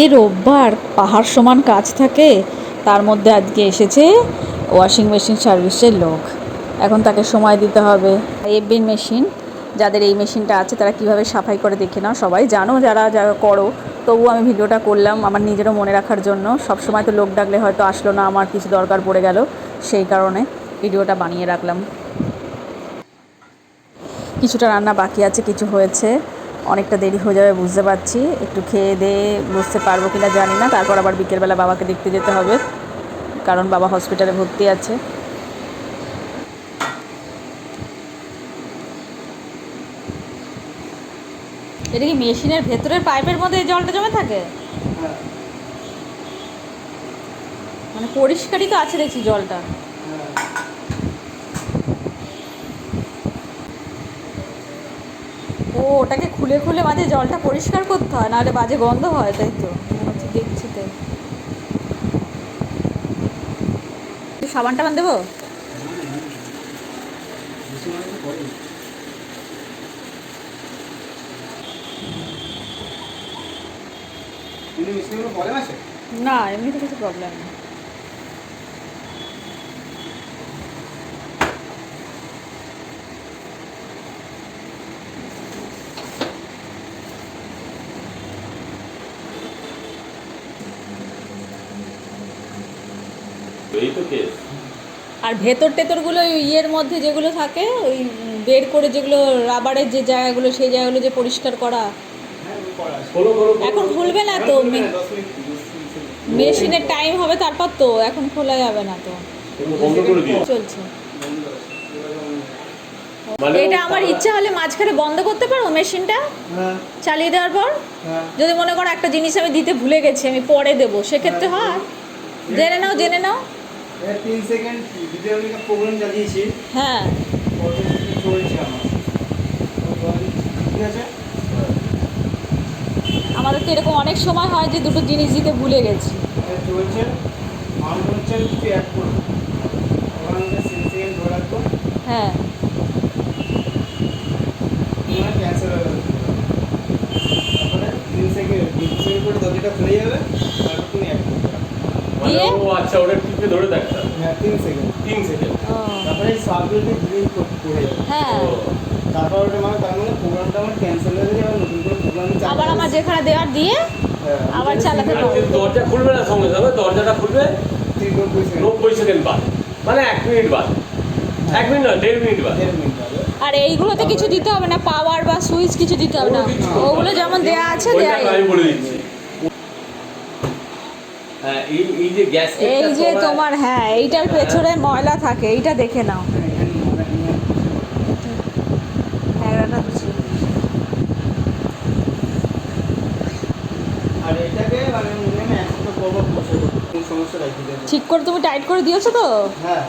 এই রোববার পাহাড় সমান কাজ থাকে, তার মধ্যে আজকে এসেছে ওয়াশিং মেশিন সার্ভিসের লোক। এখন তাকে সময় দিতে হবে। এফবিন মেশিন, যাদের এই মেশিনটা আছে তারা কিভাবে সাফাই করে দেখে নাও। সবাই জানো যারা যারা করো, তবু আমি ভিডিওটা করলাম আমার নিজেরও মনে রাখার জন্য। সব সময় তো লোক ডাকলে হয়তো আসলো না, আমার কিছু দরকার পড়ে গেল, সেই কারণে ভিডিওটা বানিয়ে রাখলাম। কিছুটা রান্না বাকি আছে, কিছু হয়েছে, অনেকটা দেরি হয়ে যাবে বুঝতে পারছি। একটু খেয়ে দিয়ে বুঝতে পারবো কিনা জানি না। তারপর আবার বিকেলবেলা বাবাকে দেখতে যেতে হবে, কারণ বাবা হসপিটালে ভর্তি আছে। এটা কি মেশিনের ভেতরের পাইপের মধ্যে এই জলটা জমে থাকে? মানে পরিষ্কারই তো আছে দেখছি জলটা। ও, ওটাকে খুলে খুলে মাঝে জলটা পরিষ্কার করতে হয়, নাহলে বাজে গন্ধ হয়, তাই তো মনে হচ্ছে, দেখছি তাই। সাবান টাবান দেবো? না, এমনিতে কিছু প্রবলেম নেই। আর ভেতর টেতরগুলো ইয়ের মধ্যে যেগুলো থাকে, ওই বের করে যেগুলো রাবারের যে জায়গাগুলো, সেই জায়গাগুলো যে পরিষ্কার করা। এখন খুলবে না তো, মেশিনের টাইম হবে তারপর তো, এখন খোলা যাবে না তো, চলছে। এটা আমার ইচ্ছা হলে মাঝখানে বন্ধ করতে পারবো মেশিনটা চালিয়ে দেওয়ার পর। যদি মনে করো একটা জিনিস আমি দিতে ভুলে গেছি, আমি পরে দেবো, সেক্ষেত্রে হয়? জেনে নাও, জেনে নাও। 3 সেকেন্ড ভিডিও নিয়ে প্রোগ্রাম চালিয়েছি। হ্যাঁ, চলছে আমার, ঠিক আছে। আমাদের তো এরকম অনেক সময় হয় যে দুটো জিনিস দিতে ভুলে গেছি। চলছে, আমার মনে হচ্ছে আমি কিছু অ্যাড করবো, ওখানে 3 সেকেন্ড ধরে রাখবো। হ্যাঁ, ক্যান্সেল হয়ে গেল। তারপরে 3 সেকেন্ড করে দরজাটা খুলে যাবে, তারপর তুমি অ্যাড করবে। দিয়ে ও আচ্ছা, ওটা টিপে ধরে দেখতে। হ্যাঁ, 3 সেকেন্ড। তারপরে সাবগুলোতে ডিলিট করে যাবে। হ্যাঁ, তারপর ওটা মানে তার মানে প্রোগ্রামটা আমার ক্যান্সেল হয়ে যাবে, আর নতুন করে প্রোগ্রাম আবার আমার যেখানে দেওয়ার দিয়ে আবার চালাতে পারবো। দরজা খুলবে না সঙ্গে সঙ্গে, দরজাটা খুলবে 90 সেকেন্ড বাদ, মানে 1 মিনিট বাদ। 1 মিনিট না, 1.5 মিনিট বাদ। আর এইগুলোতে কিছু দিতে হবে না, পাওয়ার বা সুইচ কিছু দিতে হবে না, ওগুলো যেমন দেয়া আছে দেয়াই। আমি বলে দিচ্ছি। হ্যাঁ, এই যে গ্যাস, এই যে তোমার, হ্যাঁ, এইটার পেছনে ময়লা থাকে, এইটা দেখে নাও। আর এটাকে মানে আমি একসাথে করবো, বসে কোনো সমস্যা রাখি দেবো। ঠিক করে তুমি টাইট করে দিয়েছো তো? হ্যাঁ,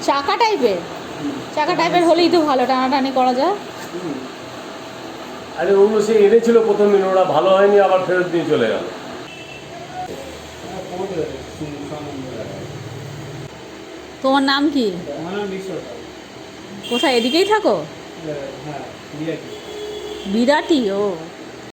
চাকা টাইপের, চাকা টাইপের হলেই তো ভালো, টানাটানি করা যায়। আরে ওগুলো সে এনেছিল প্রথম দিন, ওরা ভালো হয়নি, আবার ফেরত দিয়ে চলে গেল। তোমার নাম কি? আমার নাম বিশ্বর। কোথায়, এদিকেই থাকো? হ্যাঁ, বিরাটি। বিরাটি, ও।